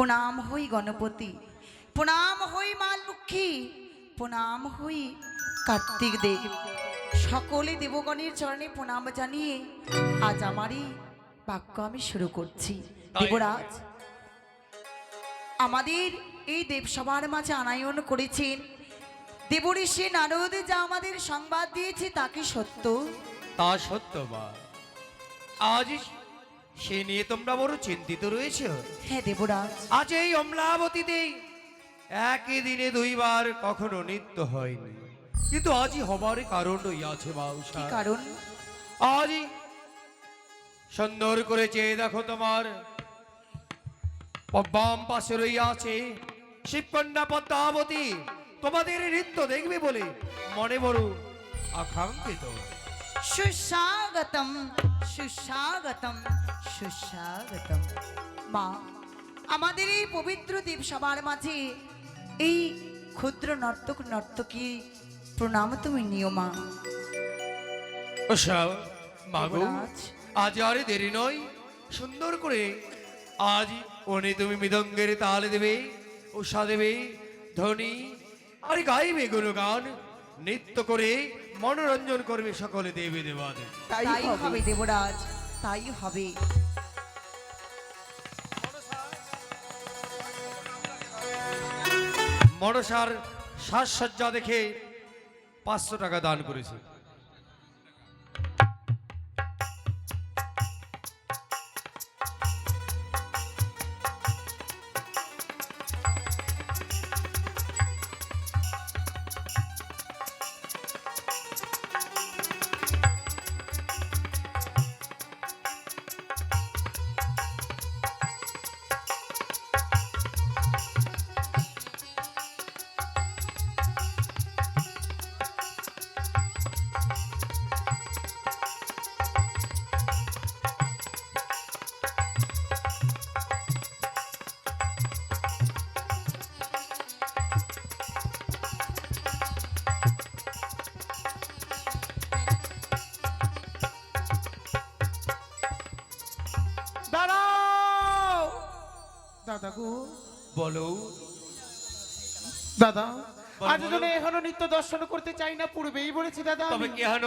প্রণাম হই গণপতি, প্রণাম হই মা লক্ষ্মী, প্রণাম হই কার্তিক দেব। সকলে দেবগণের চরণে প্রণাম জানিয়ে আজ আমারই বাক্য আমি শুরু করছি। দেবরাজ, আমাদের এই দেবসভার মাঝে আনায়ন করেছেন দেবঋষি নারদ, যা আমাদের সংবাদ দিয়েছে তা কি সত্য? তা সত্য মা। আজ সে নিয়ে তোমরা বড় চিন্তিত রয়েছে। হ্যাঁ দেবরাজ। আজ এই অমলাবতীতে একই দিনে দুইবার কখনো নৃত্য হয়নি, কিন্তু আজই হবার কারণ রইয়াছে কি মা। কারণ? আজই সুন্দর করে চেয়ে দেখো, তোমার বাম পাশে রইয়াছে শিবকন্যা পদ্মাবতী। তোমাদের নৃত্য দেখবে বলে মনে বড় আকাঙ্ক্ষিত। সুস্বাগতম সুস্বাগতম সুস্বাগতম। মা, আমাদের এই পবিত্র দেবসভার মাঝে এই ক্ষুদ্র নর্তক নর্তকী প্রণাম তুমি নিও মা। মাগো, দেবরাজ, আজ আর দেরি নয়, সুন্দর করে আজ ওনে তুমি মৃদঙ্গের তাল দেবে, উষা দেবে, ধ্বনি আর গাইবে গুণগান, নৃত্য করে মনোরঞ্জন করবে সকলে দেবী দেবাদের। তাই হবে দেবরাজ, তাই হবে। মনসার সাজসজ্জা দেখে 500 টাকা দান করেছে। দাদা গো, বলো দাদা আজ বলো। জন্য এখনো নিত্য দর্শন করতে চাই না, পূর্বেই বলেছি দাদা। তবে আমি কেন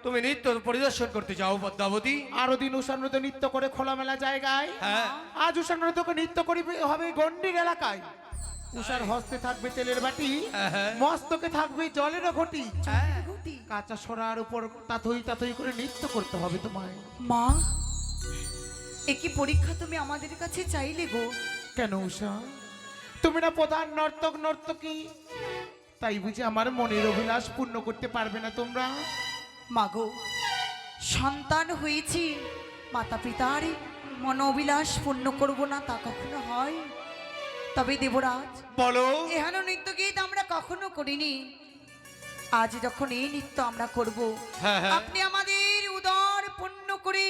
তুমি নৃত্য পরিদর্শন করতে যাও পদ্মাবতী? আরো দিন উষানৃত নৃত্য করে খোলামেলা জায়গায়, হ্যাঁ, আজ উষানৃতকে নৃত্য করিবে হবে গন্ডির এলাকায়। উষার হস্তে থাকবে তেলের বাটি, হ্যাঁ। মস্তকে থাকবে জলের ঘটি, হ্যাঁ। কাঁচা সরার উপর তাতই তাতই করে নৃত্য করতে হবে তোমায়। মা, একই পরীক্ষা তুমি আমাদের কাছে চাইলে গো? কেন উষা, তুমি না প্রধান নর্তক নর্তকী, তাই বুঝি আমার মনের অভিলাষ পূর্ণ করতে পারবে না তোমরা? মাগো, সন্তান হয়েছি, মাতা পিতার মনোবিলাস পূর্ণ করব না তা কখনো হয়? তবে দেবরাজ, বলো। এহেন নৃত্য গীত আমরা কখনো করিনি, আজ যখন এই নৃত্য আমরা করব, হ্যাঁ, হ্যাঁ। আপনি আমাদের উদর পূর্ণ করে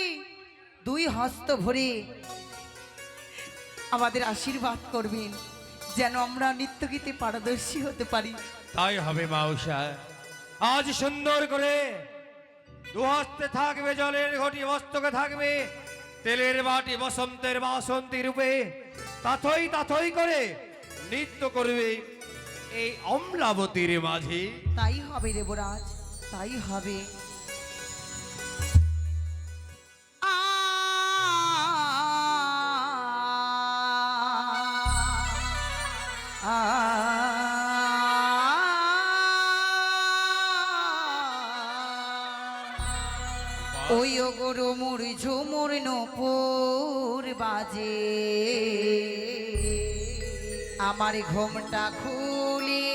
দুই হস্ত ভরে আমাদের আশীর্বাদ করবেন, যেন আমরা নৃত্য গীতে পারদর্শী হতে পারি। তাই হবে মাউসা। আজ সুন্দর করে দুহস্তে থাকবে জলের ঘটি, মস্তকে থাকবে তেলের বাটি, বসন্তের বাসন্তী রূপে তাথই তাথই করে নৃত্য করবে এই অমলাবতীর মাঝে। তাই হবে দেবরাজ, তাই হবে। ওই গরু মুর ঝুমুর নপুর বাজে, আমার ঘোমটা খুলে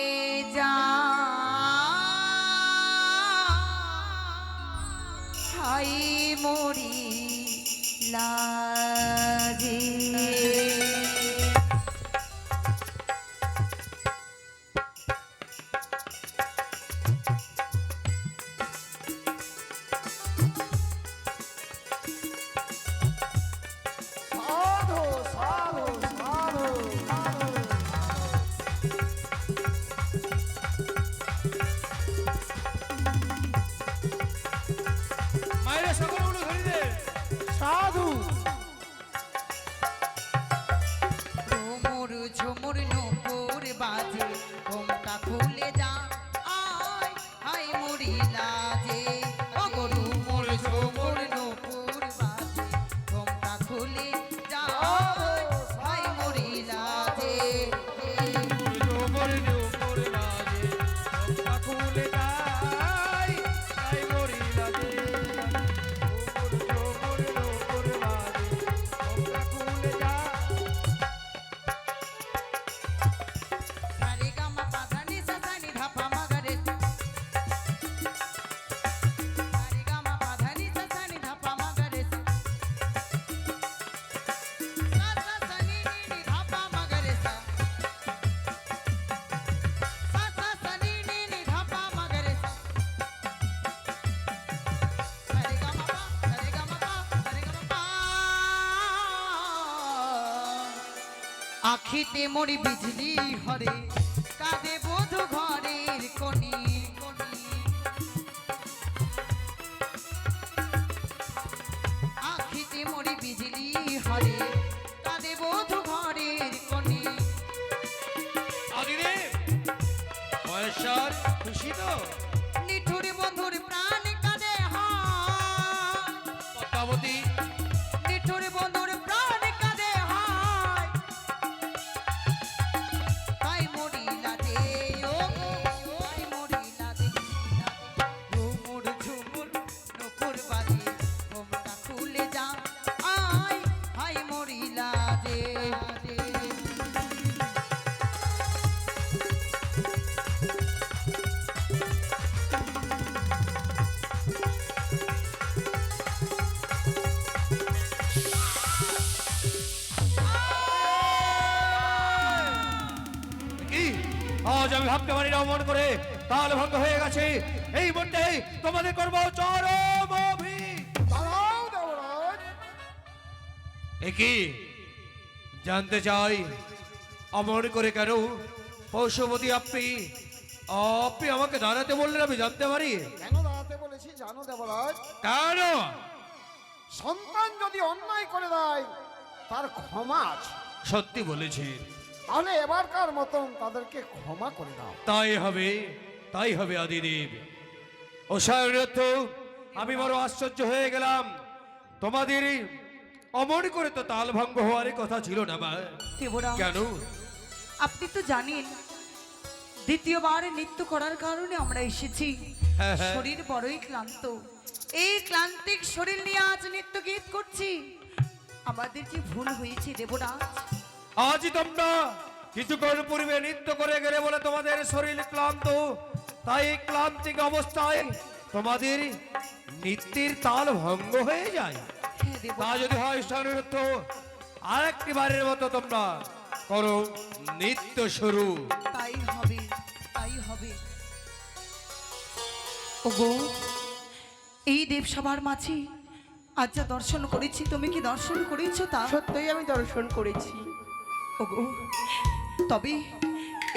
যা, হাই মরি লাগে। মায়েরা সকলগুলো ধরে দে। সাধু তোমরা আখিতে মরি বিজলি হরে কাঁদে বধূ ঘরের কনি আখিতে মরি বিজলি হরে কাঁদে বধূ ঘরের কনি আদিদেব পয়সার খুশি তো? নিঠুর বন্ধুর প্রাণ কাঁদে হয় পদ্মাবতী নিঠুর বন্ধুর প্রাণ কাঁদে হয় তাই মরিলা দে ও তাই মরিলা দে ঝুমুর ঝুমুর নকুর বাজে ঘোমটা খুলে যা আয় হাই মরিলা দে কি আজ আমি ভাবতে পারি না অমন করে তাল ভঙ্গ হয়ে গেছে। এই মুহূর্তে তোমাদের করবো চরম দাঁড়াও দেবরাজ, কি জানতে চাই অমন করে কেন? পশুপতি আপনি আপনি আমাকে দাঁড়াতে বললেন, আমি জানতে পারি কেন দাঁড়াতে বলেছি জানো দেবরাজ? কেন? সন্তান যদি অন্যায় করে দেয় তার ক্ষমা আছে, সত্যি বলেছি। তাহলে এবারকার মতন তাদেরকে ক্ষমা করে দাও। তাই হবে আদিদেব। ও সায়রথ, আমি বড় আশ্চর্য হয়ে গেলাম। তোমাদের অমন করে তো তাল ভঙ্গ হওয়ার কথা ছিল না মা। দেবরাজ কেন? আপনি তো জানেন দ্বিতীয়বার নৃত্য করার কারণে আমরা এসেছি। হ্যাঁ, হ্যাঁ। শরীর বড়ই ক্লান্ত, এই ক্লান্তিক শরীর নিয়ে আজ নৃত্য গীত করছি। আমাদের যে ভুল হয়েছে দেবরাজ, আজই তোমরা কিছুক্ষণ পূর্বে নৃত্য করে গেলে বলে তোমাদের শরীর ক্লান্ত, তাই এই ক্লান্তিক অবস্থায় তোমাদের নৃত্যের তাল ভঙ্গ হয়ে যায়। হ্যাঁ তা দেবরাজ, যদি হয় সানুরত্ব, আরেকটি বারের মতো তোমরা করো নৃত্য শুরু। তাই হবে, তাই হবে। ওগো, এই দেবসভার মাঝে আজ যা দর্শন করেছি, তুমি কি দর্শন করেছো তা? সত্যই আমি দর্শন করেছি। ওগো, তবে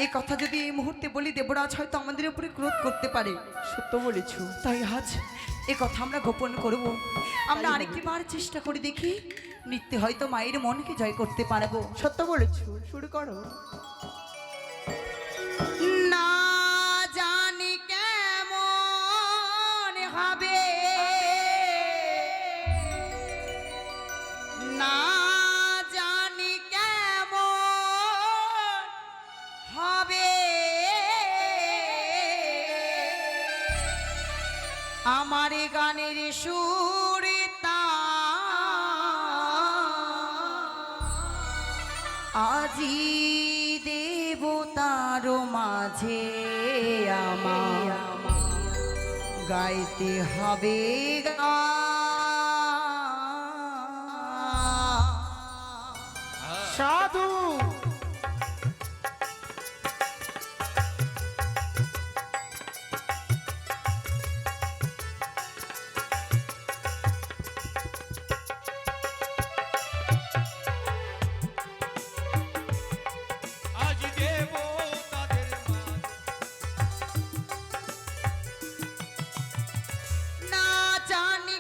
এই কথা যদি এই মুহূর্তে বলি দেবরাজ হয়তো আমাদের উপরে ক্রোধ করতে পারে। সত্য বলেছো। তাই আজ এ কথা আমরা গোপন করব। আমরা তাই হবে। আরেকটি বার চেষ্টা করে দেখি, নৃত্যে হয়তো মায়ের মনকে জয় করতে পারবো। সত্য বলেছো, শুরু করো। না জানি কেমন হবে, না জানি কেমন হবে আমার গানের সুরে আজি দেবতার মাঝে আমার গাইতে হবে সাধু আজ দেব তাদের না জানি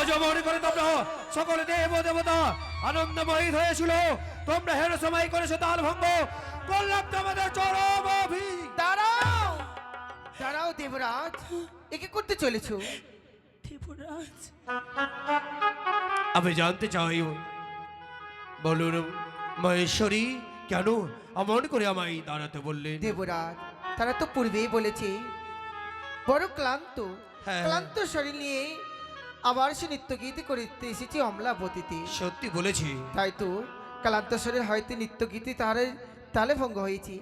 আজ মনে করে তোমরা সকলে দেব দেবতা আনন্দময়ী হয়েছিল, তোমরা হেরো সময় করেছো তাল ভঙ্গ করলাম তোমাদের চরম দাঁড়াও দাঁড়াও দেবরাজ, একে করতে চলেছো? দেবরাজ, আমি জানতে চাই, বলুন মহেশ্বরী কেন এমন করে আমায় দাঁড়াতে বললেন? দেবরাজ, তারা তো পূর্বেই বলেছে বড় ক্লান্ত, হ্যাঁ। ক্লান্ত শরীর নিয়ে আবার সে নৃত্য গীতি করতে এসেছে অমলাবতীতে। সত্যি বলেছি। তাই তো ক্লান্ত শরীর হয়তো নৃত্য গীতি তালে ভঙ্গ হয়েছে,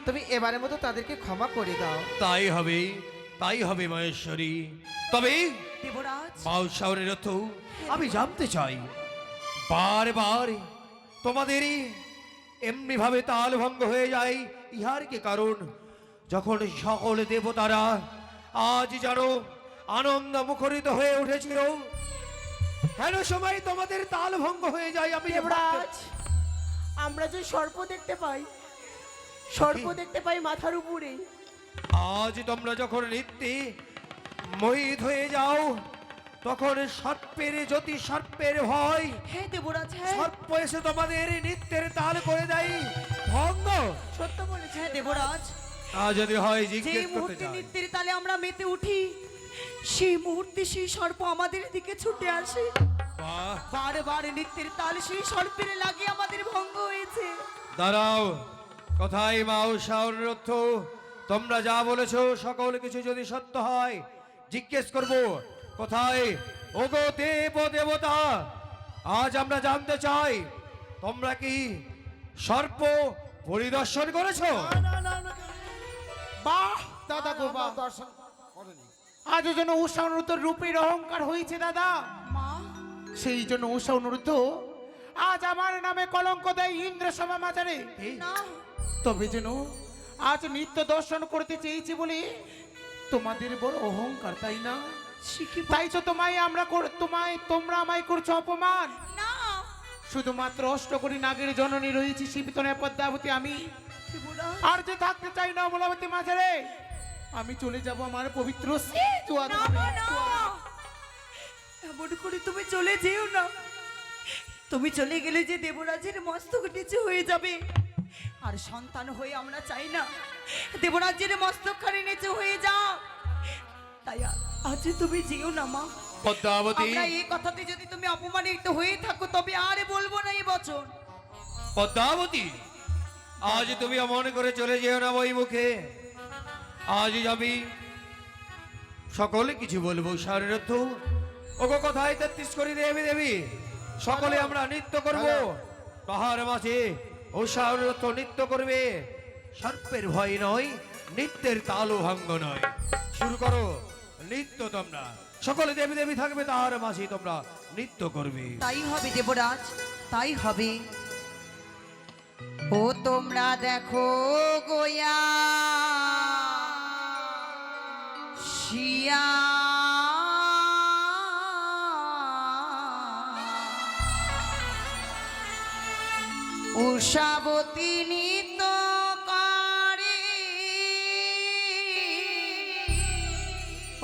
তবে এবারের মতো তাদেরকে ক্ষমা করে দাও। তাই হবে মহেশ্বরী। তবে দেবরাজ, বাউসাওয়ারের অর্থ আমি জানতে চাই, বারবার তোমাদের এমনি ভাবে তাল ভঙ্গ হয়ে যায়, ইহার কি কারণ? যখন সকল দেবতারা আজ জানো আনন্দ মুখরিত হয়ে উঠেছিল, হেন সময় তোমাদের তাল ভঙ্গ হয়ে যায়। আমি যে দেবরাজ, আমরা যে সর্প দেখতে পাই, সর্প দেখতে পাই মাথার উপরে। আজ তোমরা যখন নৃত্যে মোহিত হয়ে যাও, তখন সর্পের জ্যোতি, সর্পের ভয়, হ্যাঁ দেবরাজ, হ্যাঁ সর্প এসে তোমাদের নৃত্যের তাল করে দেয় ভঙ্গ। সত্য বলেছে। হ্যাঁ দেবরাজ, তা যদি হয় যে জিজ্ঞেস করতে মুহূর্তে চাই, নৃত্যের তালে আমরা মেতে উঠি, সেই মুহূর্তে সেই সর্প আমাদের দিকে ছুটে আসে। বাহ, বারবার নৃত্যের তাল সেই সর্পের লাগে আমাদের ভঙ্গ হয়েছে। দাঁড়াও, কোথায় মাউসার অর্থ? তোমরা যা বলেছো সকল কিছু যদি সত্য হয়, জিজ্ঞেস করব কোথায় ওগো দেব দেবতা? আজ আমরা জানতে চাই, তোমরা কি সর্প পরিদর্শন করেছো? বাহ দাদা গো বাহ, দর্শন করেনি। আজ যেন উষা অনুরুদ্ধ রূপের অহংকার হয়েছে দাদা, মা, সেই জন্য উষা অনুরুদ্ধ আজ আমার নামে কলঙ্ক দেয় ইন্দ্র সভা মাজারে। না, তবে যেন আজ নিত্য দর্শন করতে চেয়েছি বলে তোমাদের বড় অহংকার, তাই না? তাই তো তোমরা আমায় করছো অপমান। না শুধুমাত্র অষ্টকোটি নাগের জননী রয়েছে শিবিতনে পদ্মাবতী আমি, দেবরাজ, আর যে থাকতে চাই না অমলাবতী মাঝারে। আমি চলে যাব আমার পবিত্র না মা, না। এমন করে তুমি চলে যেও না। তুমি চলে গেলে যে দেবরাজের মস্তক নিচে হয়ে যাবে, আর সন্তান হয়ে আমরা চাই না দেবরাজের মস্তক খানি নিচে হয়ে যাও। তাই আজ তুমি যেও না মা। পদ্মাবতী, আমরা এই কথাতে যদি তুমি অপমানিত হয়ে থাকো, তবে আর বলবো না এই বচন। পদ্মাবতী, আজ তুমি এমন করে চলে যেও না ওই মুখে। আজ আমি সকলে কিছু বলবো সারের অর্থ। ওগো কোথায় 33 কোটি দেবী দেবী, সকলে আমরা নৃত্য করব। পাহাড় মাঝে ও সারের অর্থ নৃত্য করবে, সর্পের ভয় নয়, নৃত্যের তালু ভঙ্গ নয়। শুরু করো নৃত্য, তোমরা সকলে দেবী দেবী থাকবে, তাহার মাঝে তোমরা নৃত্য করবে। তাই হবে দেবরাজ, তাই হবে। ও তোমরা দেখো গোয়া শিয়া উষাবতী নিত করে,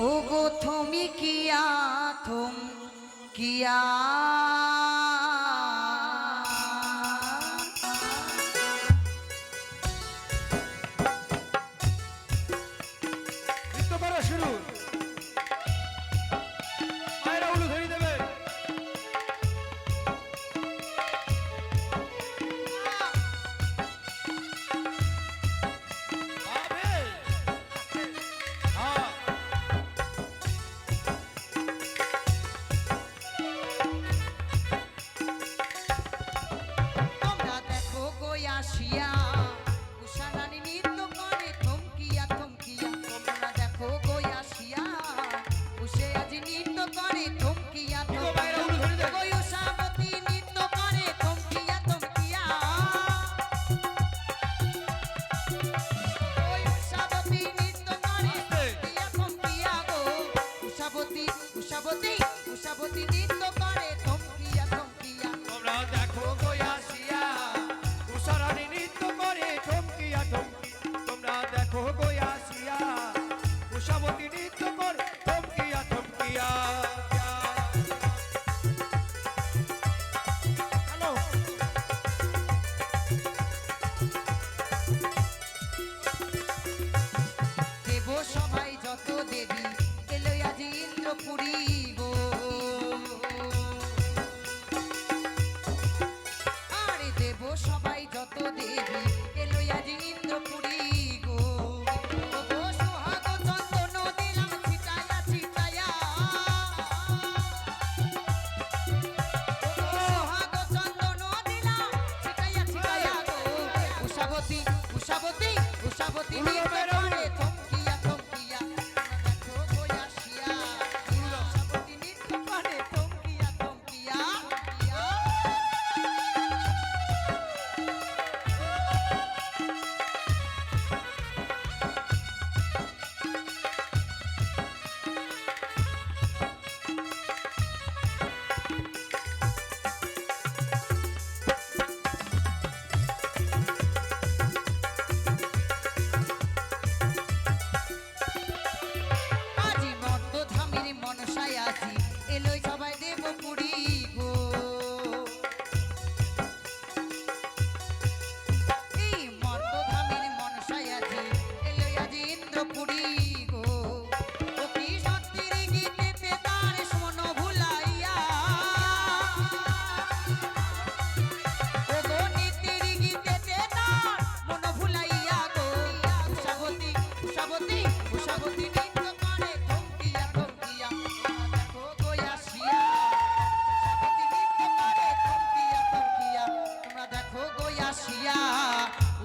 ও গো তুমি কিয়া থম কিয়া। নৃত্য করা শুরু। পায়রা উলু ধরে দেবে। আবে। হ্যাঁ।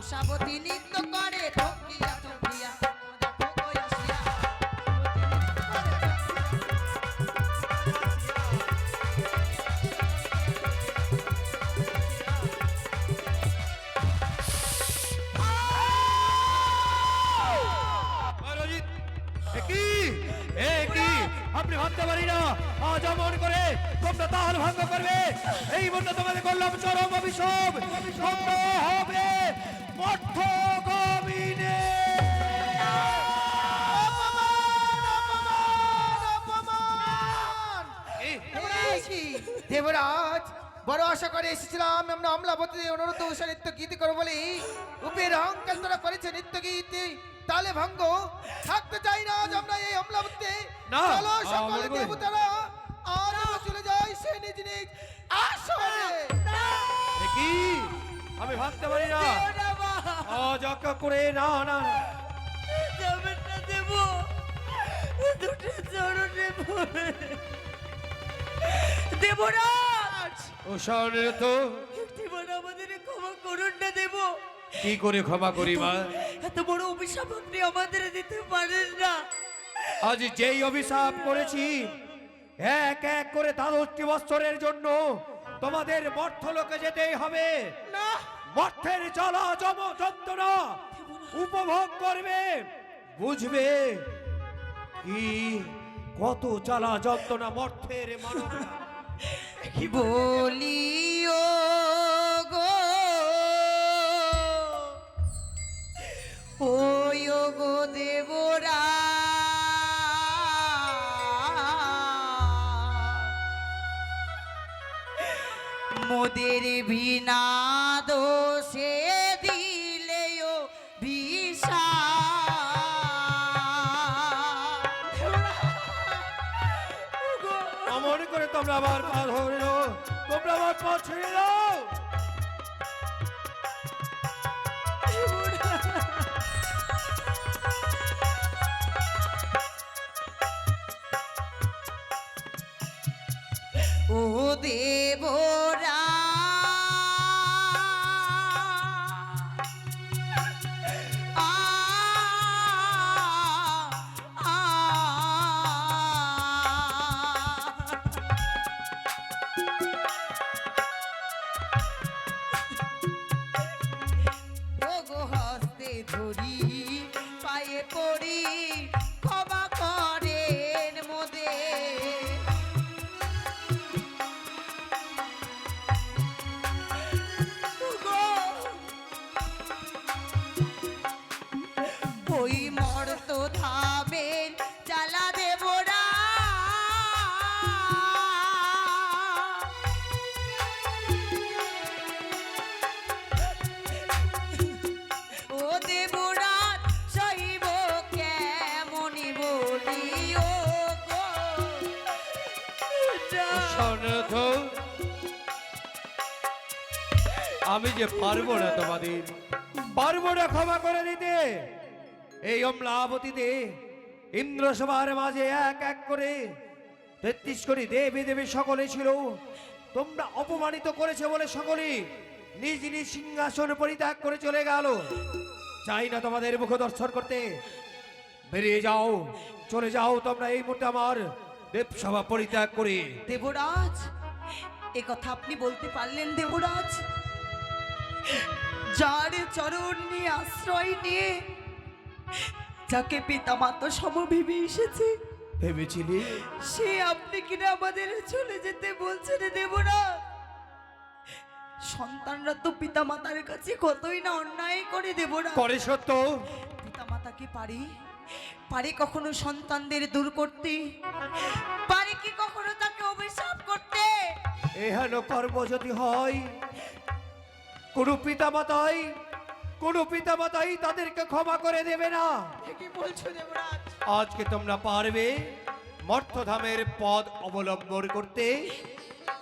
উষাবতী নৃত্য করে ঠকিয়া ঠকিয়া দেখো গো আসিয়া। অরজিৎ, কি আপনি ভাবতে পারি না আজ অমন করে তোমরা তাল ভঙ্গ করবে? এই বন্য তোমাদের করলাম চরম অভিশাপ, তোমরা হবে মর্থ গোবিনে। দেবরাজ, বড় আশা করে এসেছিলাম আমরা অমলাবতী অনুরোধ উষা নৃত্য গীত করবো বলে উপের অহংকার তারা করেছে নৃত্য গীত তালে ভঙ্গ। থাকতে চাই না আজ আমরা এই অমলাবতীতে। না, চলো সকলে আমার বলে- দেবতারা আজ আমরা চলে যাই সে নিজ নিজ আসনে। কি আমি ভাবতে পারি না আজ অক্কা করে না না না। যাবেন না দেব, দুটো চরণে পড়ে। দেবরাজ, উষানের তো একটিবার আমাদের ক্ষমা করুন না দেব। কি করে ক্ষমা করি মা? এত বড় অভিশাপ আপনি আমাদের দিতে পারেন না। আজ যেই অভিশাপ করেছি এক এক করে 12টি বছরের জন্য তোমাদের মর্থলোকে যেতেই হবে। না, মর্থের জ্বালা যন্ত্রণা উপভোগ করবে, বুঝবে কি কত জ্বালা যন্ত্রণা মর্থের মানবরা। বলিও গো ওই গো দেবরা মোদের বিনা দোষে দিলেও ভিসা অমন করে তোমরা আবার পা ধরে নাও, তোমরা আবার পা ছেড়ে দাও। ও দেবরা আ আ ও গো হস্তে ধরি পায়ে পড়ি ক্ষমা করেন মোদের ওই মর্ত ধামের জ্বালা দেবরা ও দেবরা সইব কেমনি বলি ও গো শোনো তো, আমি যে পারবো না তোমাদের, পারবো না ক্ষমা করে দিতে। এই অমলাবতীতে ইন্দ্রসভার মাঝে এক এক করে 33 কোটি দেবী দেবী সকলে ছিল। তোমরা অপমানিত করেছে বলে সকলে নিজ নিজ সিংহাসন পরিত্যাগ করে চলে গেল। চাই না তোমাদের মুখ দর্শন করতে। বেরিয়ে যাও, চলে যাও তোমরা এই মুহূর্তে আমার দেবসভা পরিত্যাগ করে। দেবরাজ, এ কথা আপনি বলতে পারলেন দেবরাজ? যার চরণ নিয়ে আশ্রয় নিয়ে যাকে পিতা মাতা সম ভেবে এসেছে, ভেবেছিলি সে আপনি কিনা আমাদের চলে যেতে বলছেন দেবরাজ? সন্তানরা তো পিতা মাতার কাছে কতই না অন্যায় করে দেবরাজ। করে সত্য। পিতা মাতাকে পারে কখনো সন্তানদের দূর করতে? পারে কি কখনো তাকে অভিশাপ করতে? এহেন কর্ম যদি হয়, কোন পিতা মাতাই তাদেরকে ক্ষমা করে দেবে না। কি বলছো দেবরাজ? আজকে তোমরা পারবে মর্তধামের পদ অবলম্বন করতে?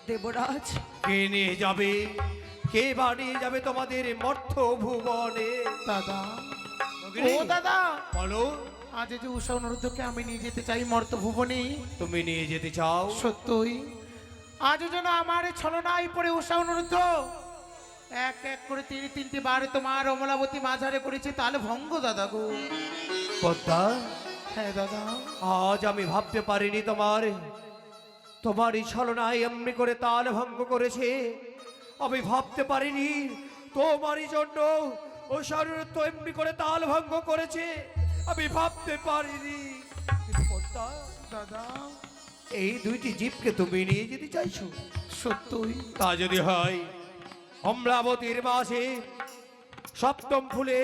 দেবরাজ, কে নিয়ে যাবে, কে বানিয়ে যাবে তোমাদের মর্ত ভুবনে? দাদা, ভগিনী, ও দাদা, বলো, আজ যে উষা অনুরোধকে আমি নিয়ে যেতে চাই মর্ত ভুবনে। তুমি নিয়ে যেতে চাও? সত্যই আজ যেন আমার ছলনায় পড়ে উষা অনুরোধ এক এক করে তিনটি বার তোমার অমলাবতী মাঝারে করেছে তাল ভঙ্গ দাদা গো। পদ্মা, হ্যাঁ দাদা। আজ আমি ভাবতে পারিনি তোমারই ছলনায় এমনি করে তাল ভঙ্গ করেছে। আমি ভাবতে পারিনি তোমারই জন্য ও শারুরত্ব এমনি করে তাল ভঙ্গ করেছে। আমি ভাবতে পারিনি। কিন্তু পদ্মা, দাদা এই দুইটি জীবকে তুমি নিয়ে যেতে চাইছো? সত্যই তা যদি হয়, অমলাবতীর মাঝে সপ্তম ফুলে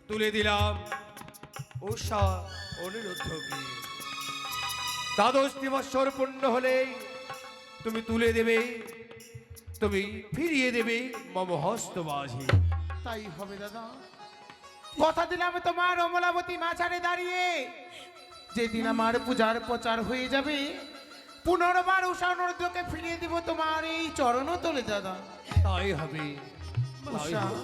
তুলে দিলাম উষা অনিরুদ্ধকে। দ্বাদশটি বৎসর পূর্ণ হলে তুমি তুলে দেবে, তুমি ফিরিয়ে দেবে মম হস্ত মাঝে। তাই হবে দাদা। কথা দিলাম তোমার অমলাবতী মাঝারে দাঁড়িয়ে যেদিন আমার পূজার প্রচার হয়ে যাবে, পুনর্বার উষা অনিরুদ্ধকে ফিরিয়ে দিব তোমার এই চরণ তলে দাদা। তাই হবে, তাই উষা, হবে।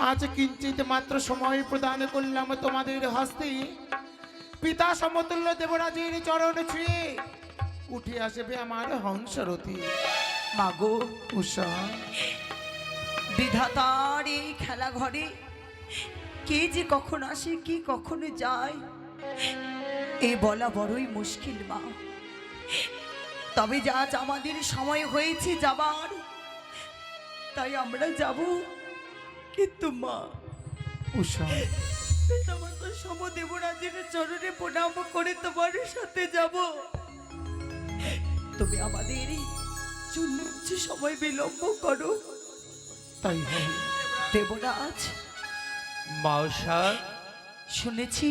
আজ কিঞ্চিত মাত্র সময় প্রদান করলাম তোমাদের হস্তে। পিতা সমতুল্য দেবরাজের চরণ ছুঁয়ে উঠে আসবে আমার হংসরথী। মাগো, উষা, বিধাতার এই খেলা ঘরে কে যে কখন আসে কি কখনো যায় এই বলা বড়ই মুশকিল মা। তবে যা আজ আমাদের সময় হয়েছে যাবার, তাই আমরা যাব। কিন্তু মা, উষা, পিতামাতা সমদেবরাজের চরণে প্রণাম করে তোমার সাথে যাব। তুমি আমাদের জন্য যে সময় বিলম্ব করো। তাই হবে। দেবরাজ, মাউসা, শুনেছি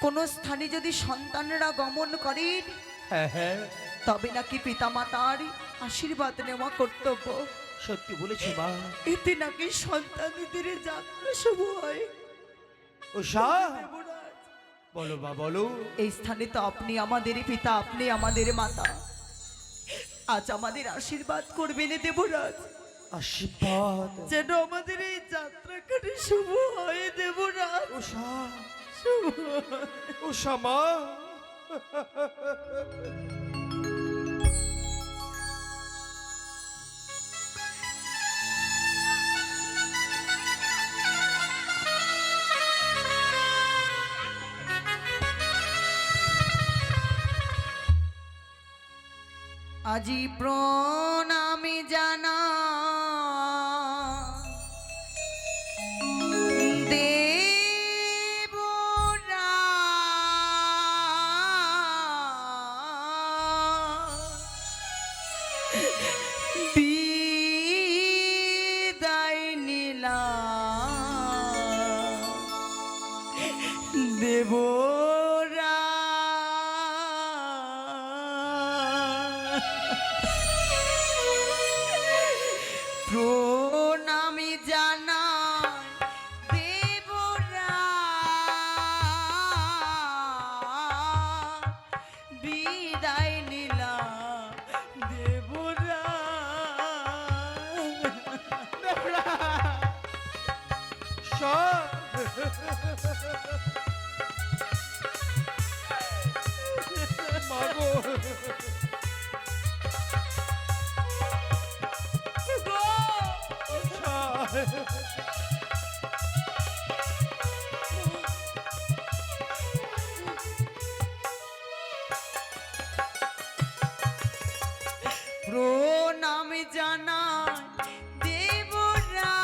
কোন স্থানে যদি সন্তানরা গমন করেন, হ্যাঁ হ্যাঁ, তবে নাকি পিতামাতার আশীর্বাদ নেওয়া কর্তব্য। সত্যি বলেছি মা। এতে নাকি সন্তানদের যাত্রা শুভ হয়। উষা, দেবরাজ, বলো মা বলো। এই স্থানে তো আপনি আমাদের পিতা, আপনি আমাদের মাতা। আজ আমাদের আশীর্বাদ করবেন দেবরাজ, আশীর্বাদ। যেন আমাদের এই যাত্রাখানি শুভ হয় দেবরাজ। উষা, শুভ। উষা মা। আজি প্রণামী জানা বিদায় নীলা দেবরা। প্রণামী জানা দেবরা, বিদায় নীলা দেবরা। উষা, মাগো। উষা, প্রণামী জানা দেবরা,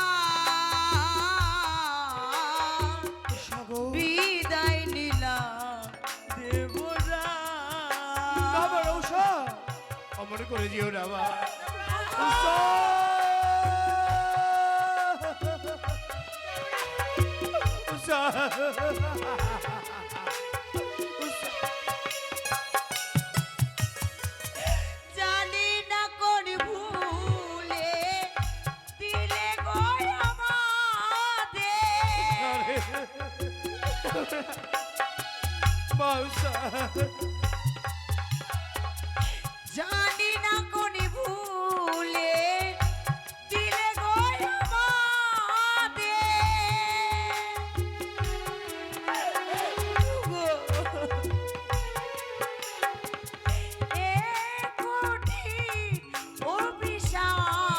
উষা গো। বিদায় নীলা দেবরা। বাবা উষা, অমর করে যেও না মা। উষা, উষা, জানি না কোন ভুলে দিলে গো আমাদের। মা উষা, জানি না কোন ভুলে দিলে গো আমাদের। এ কঠিন অভিশাপ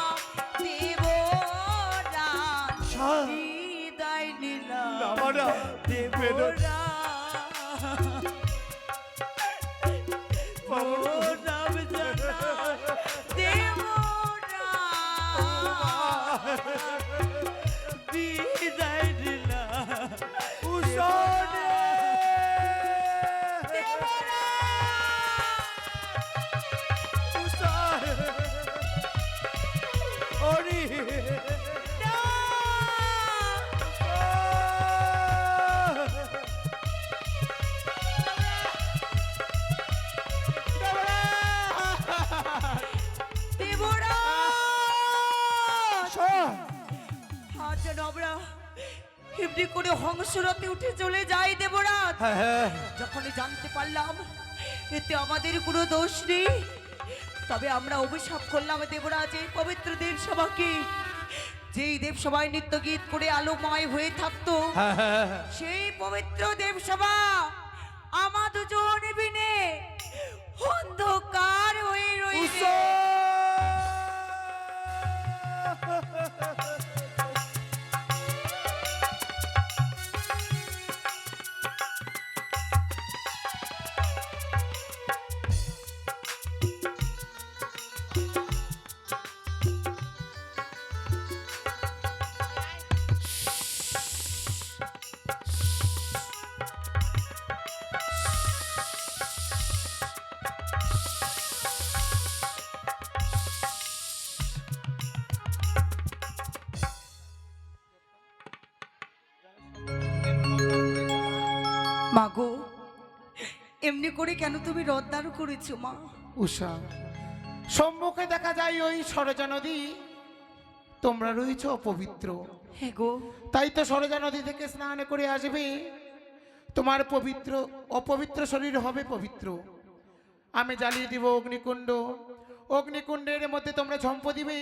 বেদনা এমনি করে হংসরথে উঠে চলে যাই দেবরাজ। হ্যাঁ হ্যাঁ যখনই জানতে পারলাম এতে আমাদের কোনো দোষ নেই, তবে আমরা অভিশাপ করলাম দেবরাজ এই পবিত্র দেবসভাকে। যেই দেবসভায় নৃত্য গীত করে আলোময় হয়ে থাকতো, হ্যাঁ হ্যাঁ সেই পবিত্র দেবসভা আমার দুজন বিনে অন্ধকার হয়ে রয়েছে। মাগো, এমনি করে কেন তুমি রদ্দার করেছো মা? উষা, সম্মুখে দেখা যায় ওই সরজা নদী, তোমরা রয়েছ অপবিত্র। হ্যাঁ গো, তাই তো সরজা নদী থেকে স্নান করে আসবে, তোমার পবিত্র অপবিত্র শরীর হবে পবিত্র। আমি জ্বালিয়ে দিব অগ্নিকুণ্ড, অগ্নিকুণ্ডের মধ্যে তোমরা ঝম্প দিবে,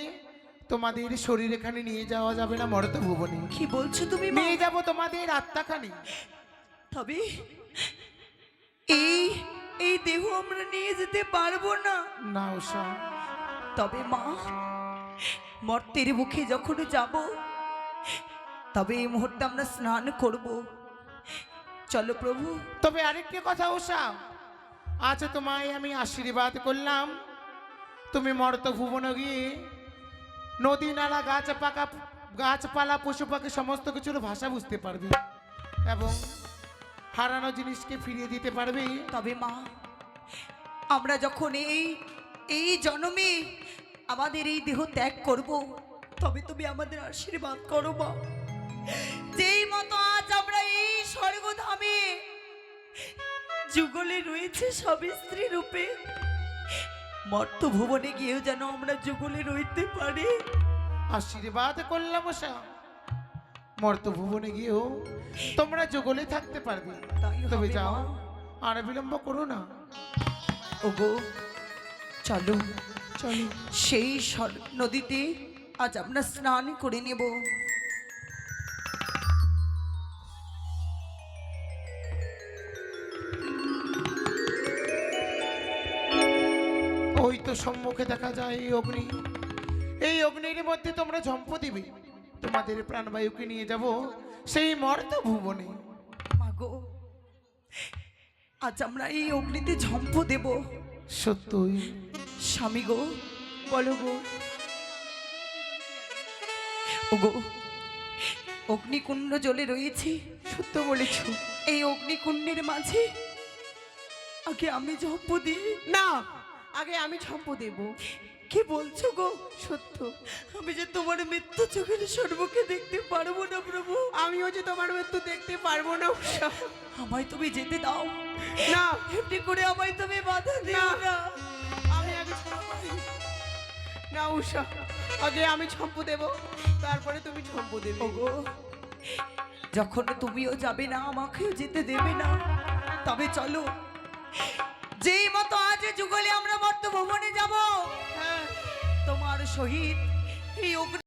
তোমাদের শরীর এখানে নিয়ে যাওয়া যাবে না মর্ত ভুবনে। কি বলছো তুমি মা? নিয়ে যাব তোমাদের আত্মাখানি। তবে এই এই দেহ আমরা নিয়ে যেতে পারবো না। না উষা, তবে মা, মর্তের মুখে যখন যাব, তবে এই মুহূর্তে আমরা স্নান করব। চলো প্রভু। তবে আরেকটি কথা উষা, আজ তোমায় আমি আশীর্বাদ করলাম, তুমি মর্ত ভুবন গিয়ে নদী নালা গাছপালা পশু পাখি সমস্ত কিছুর ভাষা বুঝতে পারবে এবং হারানো জিনিসকে ফিরিয়ে দিতে পারবে। তবে মা, আমরা যখন এই জন্মে আমাদের এই দেহ ত্যাগ করব, তবে তুমি আমাদের আশীর্বাদ করো মা। যেই মতো আজ আমরা এই স্বর্গধামে যুগলে রয়েছে সব স্ত্রী রূপে, মর্ত ভুবনে গিয়েও যেন আমরা যুগলে রইতে পারি। আশীর্বাদ করলাম উষা, মর্ত ভুবনে গিয়েও তোমরা যুগলে থাকতে পারবে। তাই হবে তবে মা। যাও, আর বিলম্ব করো না। ওগো চলো, চলো। সেই নদীতে আজ আমরা স্নান করে নেব। ওই তো সম্মুখে দেখা যায় এই অগ্নি, এই অগ্নির মধ্যে তোমরা ঝম্প দিবে, তোমাদের প্রাণবায়ুকে নিয়ে যাব সেই মর্ত ভুবনে। মাগো, আজ আমরা এই অগ্নিতে ঝম্প দেব। সত্যই স্বামী গো, বলো গো। ওগো, অগ্নিকুণ্ড জ্বলে রয়েছে, সত্য বলেছ। এই অগ্নিকুণ্ডের মাঝে আগে আমি ঝম্প দিই। না, আগে আমি ঝম্প দেব। কি বলছো গো? সত্য, আমি যে তোমার মৃত্যু চোখের সর্বকে দেখতে পারবো না প্রভু। আমিও যে তোমার মৃত্যু দেখতে পারবো না উষা। আমায় তুমি যেতে দাও না, এমনি করে আমায় তুমি বাধা দিও না। আমি আগে না উষা, আগে আমি ঝম্প দেব, তারপরে তুমি ঝম্প দেবে। ওগো, যখন তুমিও যাবে না, আমাকেও যেতে দেবে না, তবে চলো, যেই মতো আজ যুগলে আমরা মর্ত ভবনে যাব, হ্যাঁ, তোমার সহিত এই অগ্নি